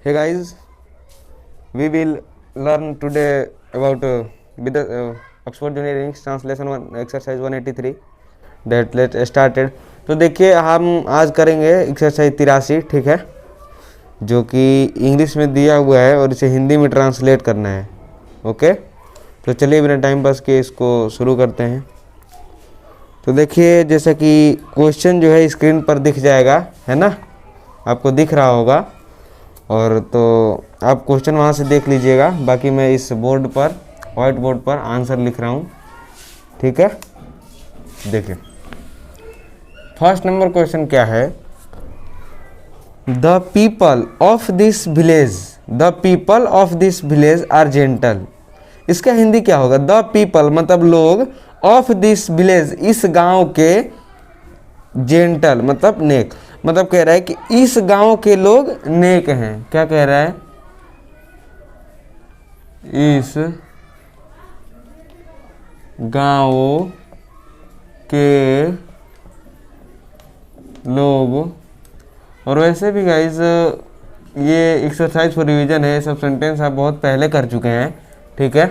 Hey guys, we will learn today about with the Oxford Junior English Translation one exercise 183 that let's started। तो देखिए हम आज करेंगे exercise 83, ठीक है, जो कि इंग्लिश में दिया हुआ है और इसे हिंदी में ट्रांसलेट करना है। ओके, तो चलिए बिना टाइम पास के इसको शुरू करते हैं। तो देखिए जैसा कि क्वेश्चन जो है स्क्रीन पर दिख जाएगा, है ना, आपको दिख रहा होगा, और तो आप क्वेश्चन वहाँ से देख लीजिएगा। बाकी मैं इस बोर्ड पर, वाइट बोर्ड पर आंसर लिख रहा हूँ, ठीक है। देखिए फर्स्ट नंबर क्वेश्चन क्या है, the people of this village, the people of this village are gentle. इसका हिंदी क्या होगा? द पीपल मतलब लोग, ऑफ दिस विलेज इस गांव के, जेंटल मतलब नेक, मतलब कह रहा है कि इस गांव के लोग नेक हैं। क्या कह रहा है? इस गांव के लोग, और वैसे भी गाइज ये एक्सरसाइज फॉर रिवीजन है, सब सेंटेंस आप बहुत पहले कर चुके हैं, ठीक है,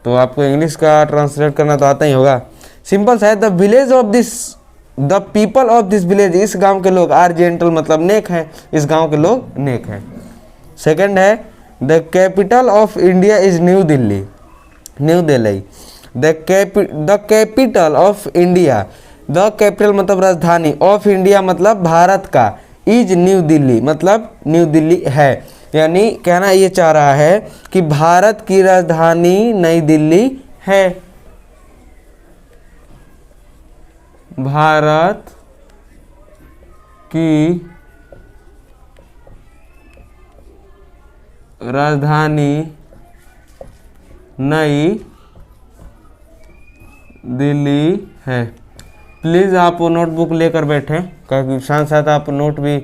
तो आपको इंग्लिश का ट्रांसलेट करना तो आता ही होगा। सिंपल सा है, the village of this, the people of this village इस गांव के लोग, आर जेंटल मतलब नेक हैं, इस गांव के लोग नेक हैं। सेकंड है, the capital of India is new Delhi, new Delhi. The capital of India, the capital मतलब राजधानी, ऑफ इंडिया मतलब भारत का, इज न्यू दिल्ली मतलब न्यू दिल्ली है। यानी कहना ये चाह रहा है कि भारत की राजधानी नई दिल्ली है, भारत की राजधानी नई दिल्ली है। प्लीज़ आप नोटबुक लेकर बैठें, क्योंकि साथ साथ आप नोट भी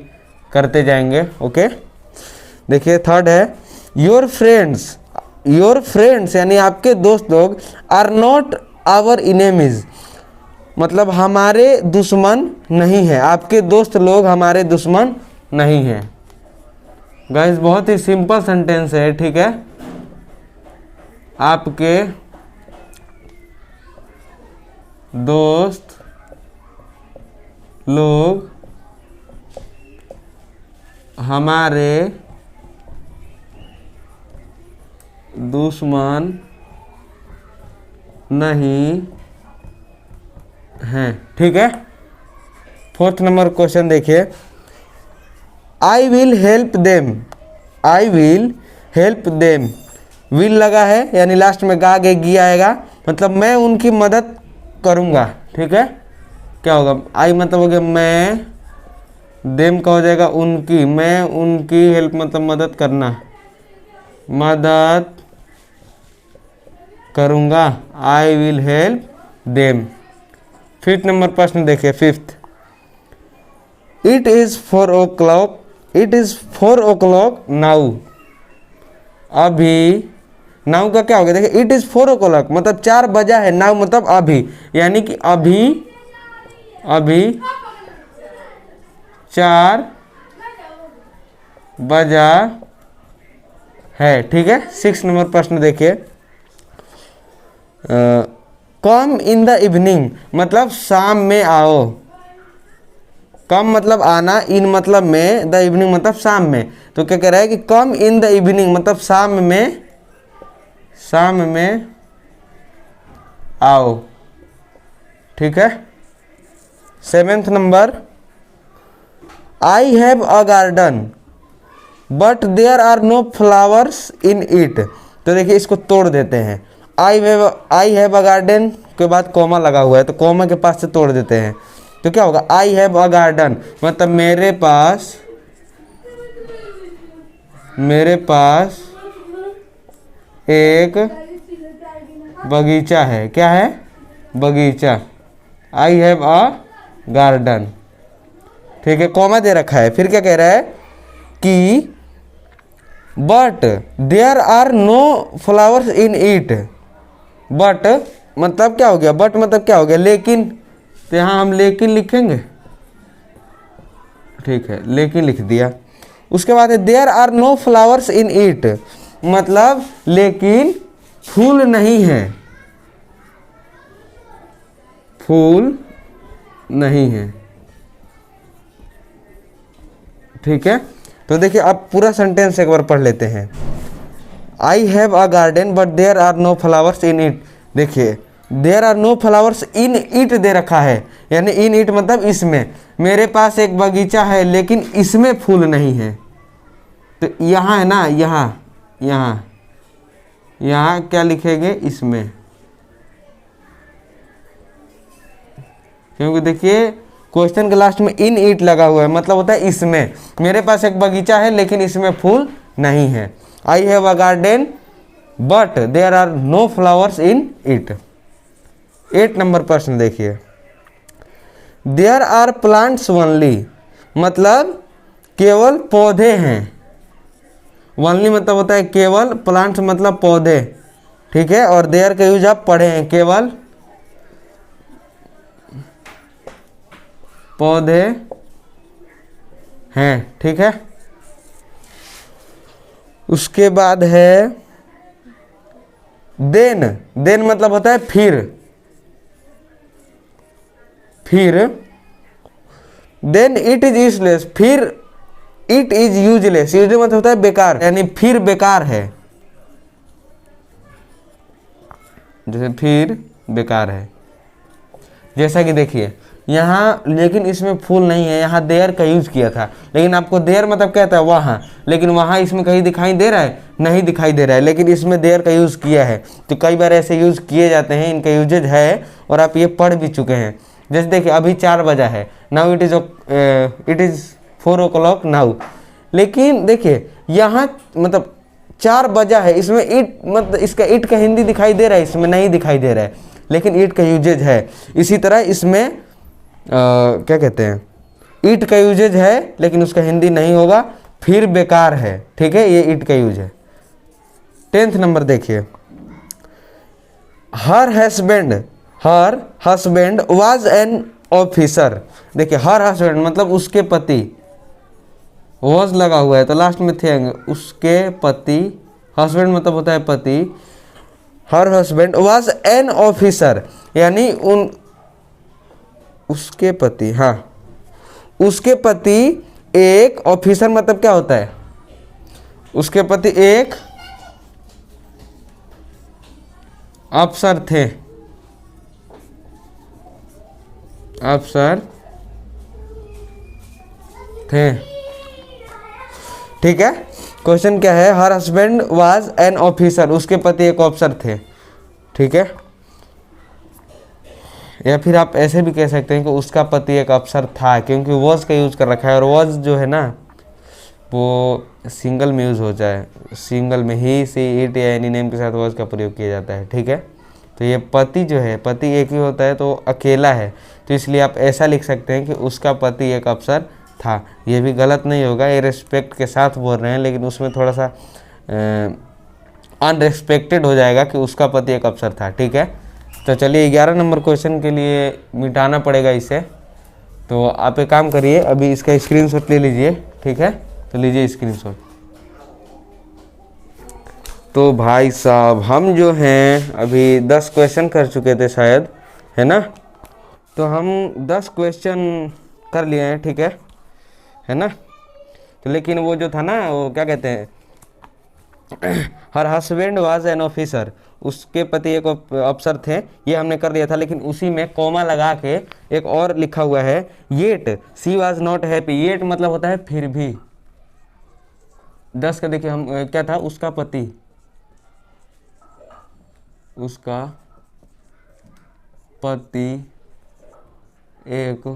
करते जाएंगे। ओके, देखिए थर्ड है, योर फ्रेंड्स, योर फ्रेंड्स यानी आपके दोस्त लोग, आर नॉट आवर इनेमीज मतलब हमारे दुश्मन नहीं है, आपके दोस्त लोग हमारे दुश्मन नहीं हैं। गाइस बहुत ही सिंपल सेंटेंस है, ठीक है, आपके दोस्त लोग हमारे दुश्मन नहीं हैं, ठीक है। फोर्थ नंबर क्वेश्चन देखिए, I will help them, I will help them, will लगा है यानी लास्ट में गा गे गी आएगा, मतलब मैं उनकी मदद करूँगा, ठीक है। क्या होगा? आई मतलब हो गया मैं, देम का हो जाएगा उनकी, मैं उनकी हेल्प मतलब मदद करना, मदद करूँगा, I will help them. Fifth number प्रश्न देखिए, fifth, it is 4 o'clock, it is 4 o'clock now, अभी, नाउ का क्या हो गया? देखिए इट इज़ 4 o'clock मतलब 4 बजा है, नाउ मतलब अभी, यानी कि अभी, अभी 4 बजा है, ठीक है। 6 नंबर प्रश्न देखिए, कम इन द इवनिंग मतलब शाम में आओ, कम मतलब आना, इन मतलब में, द इवनिंग मतलब शाम में, तो क्या कह रहा है कि कम इन द इवनिंग मतलब शाम में, शाम में आओ, ठीक है। 7th number, I have a garden but there are no flowers in it, तो देखिए इसको तोड़ देते हैं, आई हैव अ गार्डन के बाद कॉमा लगा हुआ है, तो कॉमा के पास से तोड़ देते हैं, तो क्या होगा? आई हैव अ गार्डन मतलब मेरे पास, मेरे पास एक बगीचा है। क्या है? बगीचा, आई हैव अ गार्डन, ठीक है, कॉमा दे रखा है। फिर क्या कह रहा है कि but there are no flowers in it, but मतलब क्या हो गया? बट मतलब क्या हो गया? लेकिन, तो यहाँ हम लेकिन लिखेंगे, ठीक है, लेकिन लिख दिया। उसके बाद है there are no flowers in it, मतलब लेकिन फूल नहीं है, फूल नहीं है। ठीक है, तो देखिए आप पूरा सेंटेंस एक बार पढ़ लेते हैं। I have a garden but there are no flowers in it. देखिए there are no flowers in it दे रखा है, यानी इन इट मतलब इसमें। मेरे पास एक बगीचा है लेकिन इसमें फूल नहीं है। तो यहाँ है ना, यहाँ क्या लिखेंगे, इसमें, क्योंकि देखिए क्वेश्चन के लास्ट में इन इट लगा हुआ है, मतलब होता है इसमें। मेरे पास एक बगीचा है लेकिन इसमें फूल नहीं है। I have a garden but there are no flowers in it. 8 number प्रश्न देखिए, देयर आर प्लांट्स ओनली, मतलब केवल पौधे हैं। ओनली मतलब होता है केवल, प्लांट्स मतलब पौधे। ठीक है, और देयर का यूज आप पढ़े हैं, केवल पौधे हैं। ठीक है, उसके बाद है देन। देन मतलब होता है फिर देन इट इज यूजलेस, फिर इट इज यूजलेस। यूजलेस मतलब होता है बेकार, यानी फिर बेकार है, जैसे फिर बेकार है। जैसा कि देखिए यहाँ, लेकिन इसमें फूल नहीं है, यहाँ देयर का यूज किया था, लेकिन आपको देयर मतलब क्या था, वहाँ, लेकिन वहाँ इसमें कहीं दिखाई दे रहा है, नहीं दिखाई दे रहा है, लेकिन इसमें देयर का यूज किया है। तो कई बार ऐसे यूज किए जाते हैं, इनका यूजेज है और आप ये पढ़ भी चुके हैं। जैसे देखिए अभी 4 बजा है, now it is 4 o'clock now, लेकिन देखिए यहाँ मतलब 4 बजा है, इसमें इट मतलब इसका इट का हिंदी दिखाई दे रहा है, इसमें नहीं दिखाई दे रहा है, लेकिन इट का यूजेज है। इसी तरह इसमें क्या कहते हैं, ईट का यूजेज है लेकिन उसका हिंदी नहीं होगा, फिर बेकार है। ठीक है, ये ईट का यूज है। 10th नंबर देखिए, her husband was an officer. देखिए हर हस्बैंड मतलब उसके पति, वॉज लगा हुआ है तो लास्ट में थे, उसके पति, हस्बैंड मतलब होता है पति। Her husband was an officer, यानी उसके पति, हाँ उसके पति एक ऑफिसर मतलब क्या होता है, उसके पति एक अफसर थे, ठीक है, क्वेश्चन क्या है, her husband was an officer, उसके पति एक ऑफिसर थे। ठीक है, या फिर आप ऐसे भी कह सकते हैं कि उसका पति एक अफसर था, क्योंकि वॉज का यूज कर रखा है, और वॉज जो है ना वो सिंगल में यूज हो जाए, सिंगल में ही, सी, इट या एनी नेम के साथ वॉज का प्रयोग किया जाता है। ठीक है, तो ये पति जो है, पति एक ही होता है तो अकेला है, तो इसलिए आप ऐसा लिख सकते हैं कि उसका पति एक अफसर था। ये भी गलत नहीं होगा, ये रिस्पेक्ट के साथ बोल रहे हैं, लेकिन उसमें थोड़ा सा अनरिस्पेक्टेड हो जाएगा कि उसका पति एक अफसर था। ठीक है, तो चलिए 11 नंबर क्वेश्चन के लिए मिटाना पड़ेगा इसे, तो आप एक काम करिए, अभी इसका स्क्रीनशॉट ले लीजिए। ठीक है, तो लीजिए स्क्रीनशॉट। तो भाई साहब हम जो हैं अभी 10 क्वेश्चन कर चुके थे शायद, है ना, तो हम 10 क्वेश्चन कर लिए हैं। ठीक है ना, तो लेकिन वो जो था ना, वो क्या कहते हैं, her husband was an officer, उसके पति एक अफसर थे, ये हमने कर लिया था, लेकिन उसी में कॉमा लगा के एक और लिखा हुआ है, yet she was not happy. Yet मतलब होता है फिर भी। 10 का देखिए हम क्या था, उसका पति एक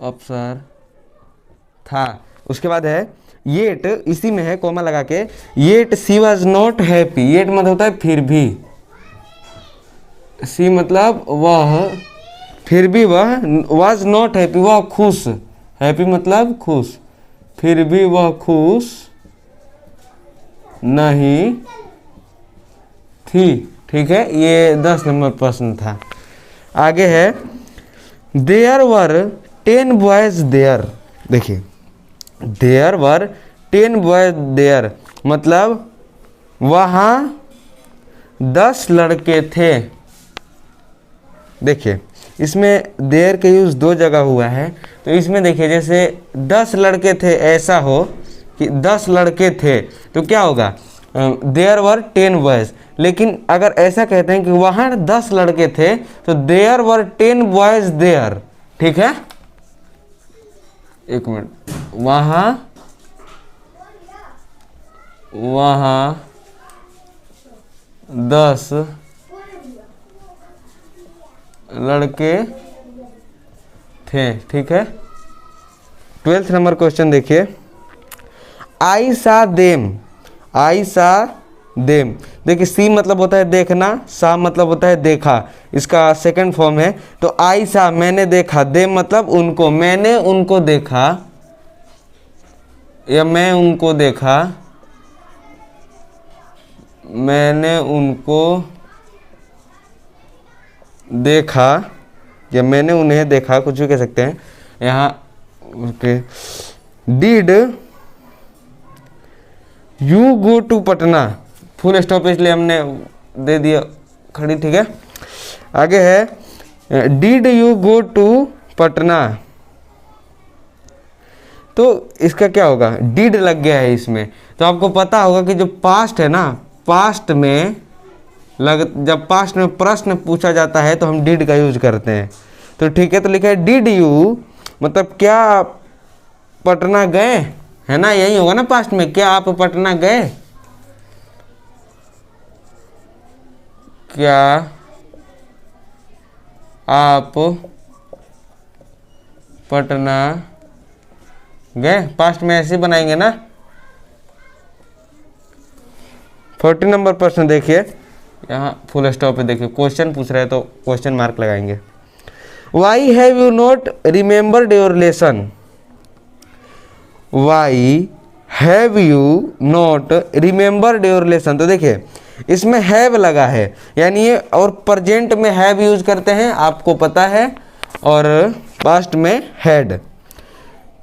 अफसर था। उसके बाद है येट, इसी में है कोमा लगा के, yet she was not happy. Yet मतलब होता है फिर भी, सी मतलब वह, फिर भी वह, वॉज नॉट हैप्पी वह खुश, हैप्पी मतलब खुश, फिर भी वह खुश नहीं थी। ठीक है, ये 10 नंबर प्रश्न था। आगे है, देयर वर 10 बॉयज देयर। देखिए देयर वर 10 बॉयज देयर, मतलब वहाँ 10 लड़के थे। देखिए इसमें देयर का यूज़ 2 जगह हुआ है, तो इसमें देखिए जैसे 10 लड़के थे ऐसा हो कि 10 लड़के थे तो क्या होगा, देयर वर 10 बॉयज। लेकिन अगर ऐसा कहते हैं कि वहाँ 10 लड़के थे तो देयर वर 10 बॉयज देयर। ठीक है, एक मिनट, वहाँ 10 लड़के थे। ठीक है, 12th नंबर क्वेश्चन देखिए, आई सा देम, आई सा देम। देखिए सी मतलब होता है देखना, सा मतलब होता है देखा, इसका सेकंड फॉर्म है। तो आई सा मैंने देखा, देम मतलब उनको, मैंने उनको देखा या मैं उनको देखा, मैंने उनको देखा या मैंने उन्हें देखा, कुछ भी कह सकते हैं यहाँ। Okay, did you go to Patna, full stop इसलिए हमने दे दिया खड़ी। ठीक है, आगे है did you go to Patna, तो इसका क्या होगा, डिड लग गया है इसमें। तो आपको पता होगा कि जो पास्ट है ना, पास्ट में जब पास्ट में प्रश्न पूछा जाता है तो हम डिड का यूज करते हैं। तो ठीक है, तो लिखा है डिड यू, मतलब क्या आप पटना गए, है ना, यही होगा ना पास्ट में, क्या आप पटना गए, क्या आप पटना गए, पास्ट में ऐसे बनाएंगे ना। 40 नंबर प्रश्न देखिए, यहाँ फुल स्टॉप पे देखिए, क्वेश्चन पूछ रहे हैं तो क्वेश्चन मार्क लगाएंगे। Why have you not remembered your lesson, why have you not remembered your lesson. तो देखिए इसमें हैव लगा है, यानी ये, और प्रेजेंट में हैव यूज करते हैं आपको पता है, और पास्ट में हैड,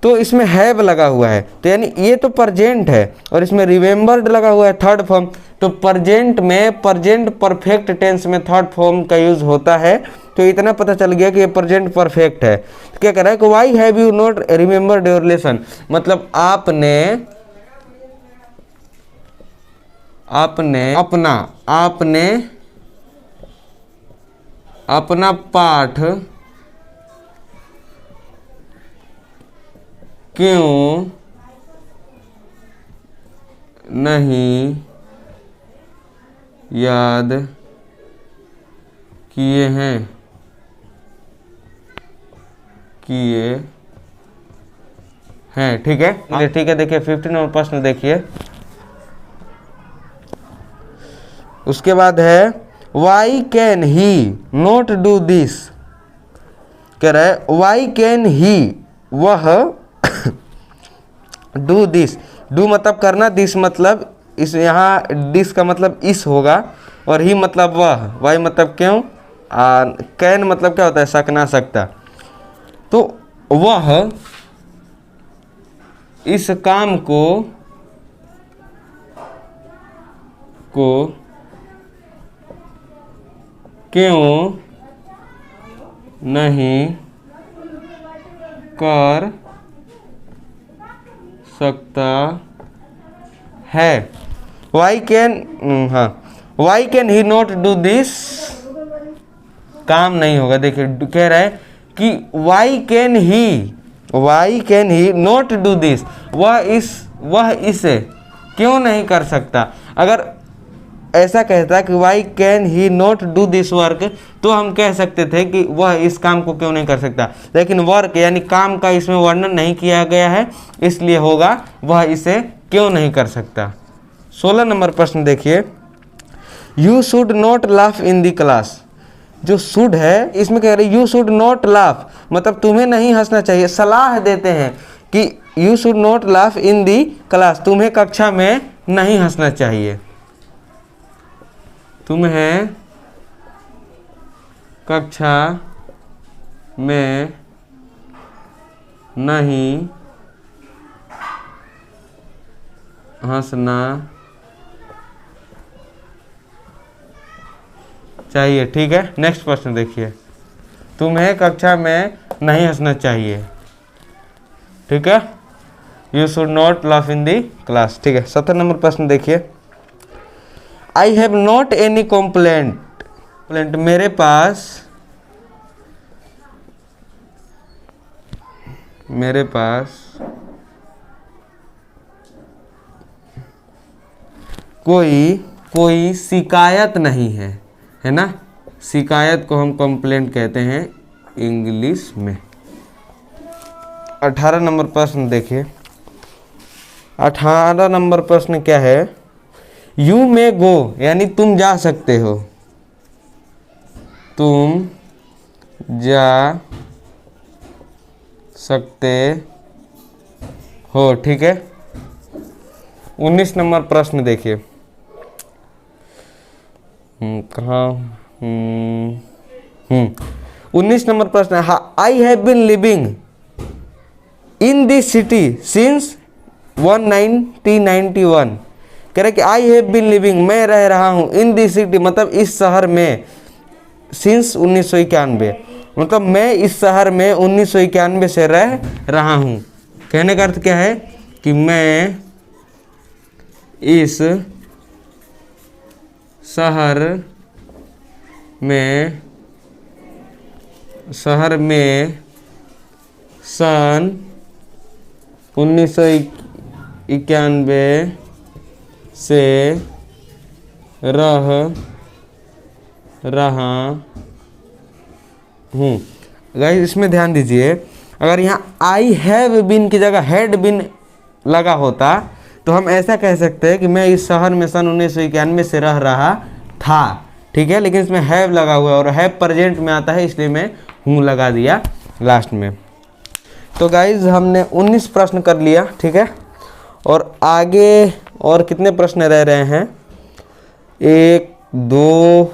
तो इसमें हैव लगा हुआ है, तो यानी ये तो प्रेजेंट है, और इसमें रिमेंबर्ड लगा हुआ है थर्ड फॉर्म। तो प्रेजेंट में, प्रेजेंट परफेक्ट टेंस में थर्ड फॉर्म का यूज होता है। तो इतना पता चल गया कि ये प्रेजेंट परफेक्ट है। तो क्या कह रहा है कि why have you not remembered your lesson, मतलब आपने अपना पाठ क्यों नहीं याद किए हैं। ठीक है, ठीक है, देखिए 15 नंबर प्रश्न देखिए, उसके बाद है why can he not do this. कह रहा है वाई कैन ही, वह डू दिस, डू मतलब करना, दिस मतलब इस, यहाँ दिस का मतलब इस होगा, और ही मतलब वह, वाई मतलब क्यों, कैन मतलब क्या होता है, सकना, सकता। तो वह इस काम को क्यों नहीं कर सकता है, वाई कैन, हाँ, why can he not do this, काम नहीं होगा। देखिए कह रहा है कि why can he not do this, वह इसे क्यों नहीं कर सकता। अगर ऐसा कहता कि why can he not do this work, तो हम कह सकते थे कि वह इस काम को क्यों नहीं कर सकता, लेकिन वर्क यानी काम का इसमें वर्णन नहीं किया गया है, इसलिए होगा वह इसे क्यों नहीं कर सकता। 16 नंबर प्रश्न देखिए, you should not laugh in the class. जो शुड है इसमें कह रहे यू शुड नॉट लाफ, मतलब तुम्हें नहीं हंसना चाहिए, सलाह देते हैं कि you should not laugh in the class, तुम्हें कक्षा में नहीं हंसना चाहिए, तुम्हें कक्षा में नहीं हंसना चाहिए। ठीक है, नेक्स्ट प्रश्न देखिए, तुम्हें कक्षा में नहीं हंसना चाहिए। ठीक है, you should not laugh in the class. ठीक है, 70 नंबर प्रश्न देखिए, I have not any complaint, मेरे पास कोई शिकायत नहीं है ना। शिकायत को हम कंप्लेंट कहते हैं इंग्लिश में। 18 नंबर प्रश्न देखिए, 18 नंबर प्रश्न क्या है, यू मे गो, यानी तुम जा सकते हो, तुम जा सकते हो। ठीक है, 19 नंबर प्रश्न देखिए, कहाँ 19 नंबर प्रश्न है, I have been living in this city since 1991। कह रहे कि आई हैव बीन लिविंग, मैं रह रहा हूँ, इन दिस सिटी मतलब इस शहर में, सिंस 1991 मतलब मैं इस शहर में 1991 से रह रहा हूँ। कहने का अर्थ क्या है कि मैं इस शहर में सन 1991 से रह रहा हूँ। गाइस इसमें ध्यान दीजिए, अगर यहाँ आई हैव बीन की जगह हैड बीन लगा होता तो हम ऐसा कह सकते हैं कि मैं इस शहर में सन 1991 से रह रहा था। ठीक है, लेकिन इसमें हैव लगा हुआ है और हैव प्रेजेंट में आता है, इसलिए मैं हूँ लगा दिया लास्ट में। तो गाइज हमने 19 प्रश्न कर लिया। ठीक है, और आगे और कितने प्रश्न रह रहे हैं, 1 2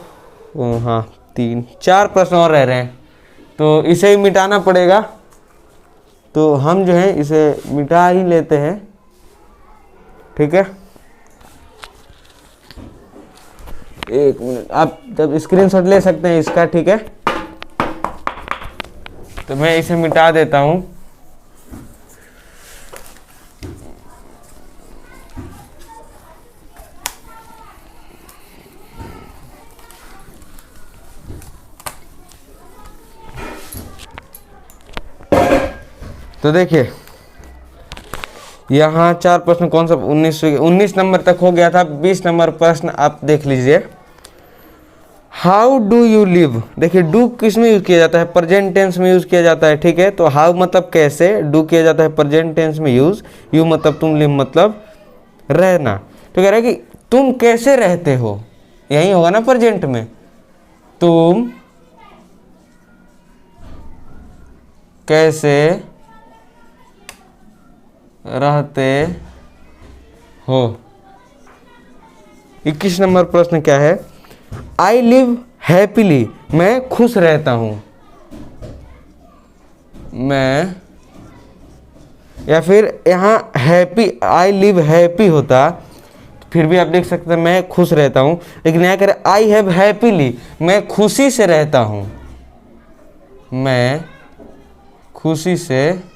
हाँ 3 4 प्रश्न और रह रहे हैं, तो इसे ही मिटाना पड़ेगा। तो हम जो है इसे मिटा ही लेते हैं। ठीक है, 1 मिनट, आप जब स्क्रीनशॉट ले सकते हैं इसका। ठीक है, तो मैं इसे मिटा देता हूं। तो देखिए यहाँ 4 प्रश्न कौन सा 19 नंबर तक हो गया था। 20 नंबर प्रश्न आप देख लीजिए, हाउ डू यू लिव। देखिए डू किस में यूज किया जाता है, प्रेजेंट टेंस में यूज किया जाता है। ठीक है, तो हाउ मतलब कैसे, डू किया जाता है प्रेजेंट टेंस में यूज, यू मतलब तुम, लिव मतलब रहना। तो कह रहा है कि तुम कैसे रहते हो, यही होगा ना प्रेजेंट में, तुम कैसे रहते हो। 21 नंबर प्रश्न क्या है, आई लिव हैप्पीली, मैं खुश रहता हूं। मैं, या फिर यहाँ हैप्पी, आई लिव हैप्पी होता फिर भी आप देख सकते हैं मैं खुश रहता हूं, लेकिन यहाँ करें आई हैव हैप्पीली, मैं खुशी से रहता हूं, मैं खुशी से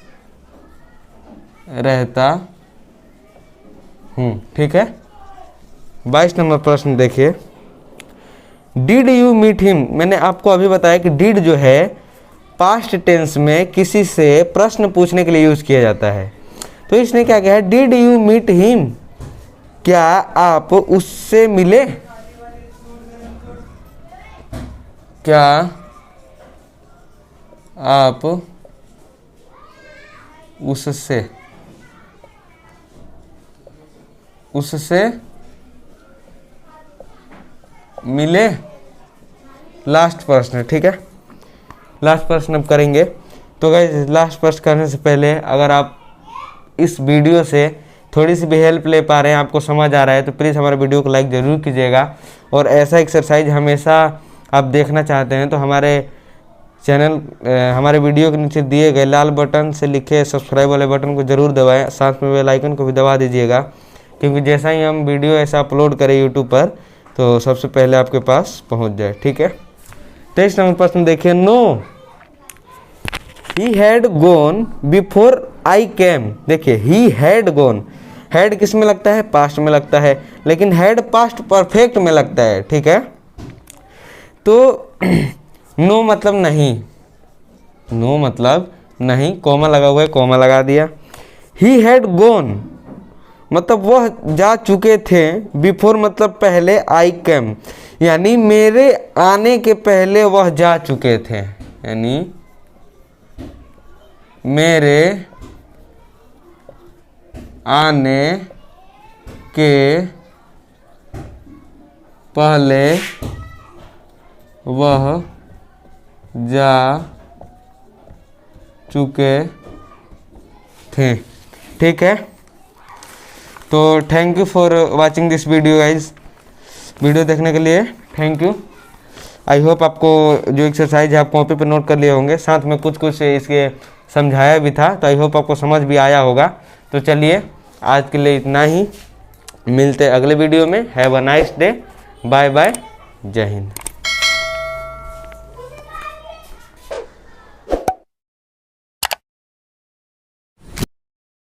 रहता हूं। ठीक है, 22 नंबर प्रश्न देखिए, डिड यू मीट हिम। मैंने आपको अभी बताया कि डिड जो है पास्ट टेंस में किसी से प्रश्न पूछने के लिए यूज किया जाता है। तो इसने क्या कहा है, डिड यू मीट हिम, क्या आप उससे मिले, क्या आप उससे मिले। लास्ट प्रश्न। ठीक है, लास्ट प्रश्न अब करेंगे। तो गाइस लास्ट प्रश्न करने से पहले अगर आप इस वीडियो से थोड़ी सी भी हेल्प ले पा रहे हैं, आपको समझ आ रहा है, तो प्लीज़ हमारे वीडियो को लाइक ज़रूर कीजिएगा। और ऐसा एक्सरसाइज हमेशा आप देखना चाहते हैं तो हमारे चैनल हमारे वीडियो के नीचे दिए गए लाल बटन से लिखे सब्सक्राइब वाले बटन को ज़रूर दबाएं, साथ में बेल आइकन को भी दबा दीजिएगा, क्योंकि जैसा ही हम वीडियो ऐसा अपलोड करें यूट्यूब पर तो सबसे पहले आपके पास पहुंच जाए, ठीक है। तेईस नंबर प्रश्न देखिए, no he had gone before I came. देखिए ही हैड गोन, हैड किस में लगता है, पास्ट में लगता है, लेकिन हैड पास्ट परफेक्ट में लगता है, ठीक है। तो नो मतलब नहीं, नो मतलब नहीं, कॉमा लगा हुआ है, कॉमा लगा दिया। ही हैड गोन मतलब वह जा चुके थे, बिफोर मतलब पहले, आई केम यानी मेरे आने के पहले वह जा चुके थे, यानी मेरे आने के पहले वह जा चुके थे, ठीक है। तो thank you for watching this video guys, video देखने के लिए थैंक यू। आई होप आपको जो एक्सरसाइज है आप कॉपी पे नोट कर लिए होंगे, साथ में कुछ कुछ इसके समझाया भी था, तो आई होप आपको समझ भी आया होगा। तो चलिए आज के लिए इतना ही, मिलते अगले वीडियो में। Have a nice day, bye bye, जय हिंद।